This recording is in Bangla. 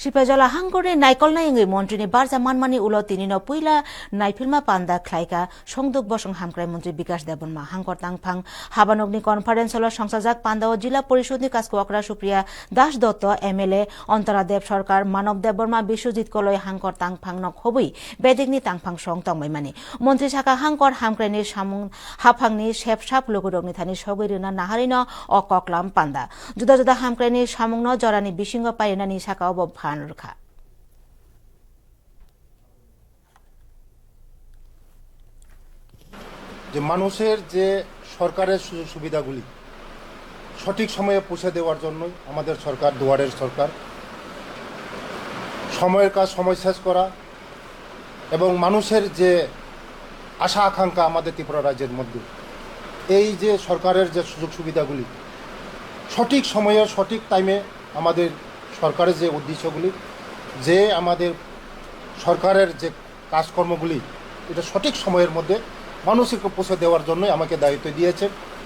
Sipajala hangkore naikol na ingui montri ni barja manmani ulo tini no puila naifilma panda khlaika songduk bosong hamkrai mantri Bikas Debonma hangkor tangphang habanokni conference holo songsajak panda o jila পরিষদ কাজকোয়াকরা সুপ্রিয়া দাস দত্ত এমএলএ অন্তরাদেব সরকার মানব দেববর্মা বিশ্বজিৎ কলয় হাংকর তাংফাং নক হবই বেদিকনি তাংফাং সং তংমাইমানি মন্ত্রী শাখা হাংকর হামক্রাইনি সামুং হাফাংনি সেপসাপ লোকরগনি থানি সগৈরিনা নাহারিন অ ককলাম পান্দা जुदा जुदा हामक्राइनि सामुंनो जरानि बिसिंग पाइनानि साका अब भानरखा যে মানুষের যে সরকারের সুযোগ সুবিধাগুলি সঠিক সময়ে পৌঁছে দেওয়ার জন্যই আমাদের সরকার দুয়ারের সরকার সময়ের কাজ সময় শেষ করা এবং মানুষের যে আশা আকাঙ্ক্ষা আমাদের ত্রিপুরা রাজ্যের মধ্যে এই যে সরকারের যে সুযোগ সুবিধাগুলি সঠিক সময়ে সঠিক টাইমে আমাদের সরকারের যে উদ্দেশ্যগুলি যে আমাদের সরকারের যে কাজকর্মগুলি এটা সঠিক সময়ের মধ্যে মানুষকে পৌঁছে দেওয়ার জন্যই আমাকে দায়িত্ব দিয়েছে।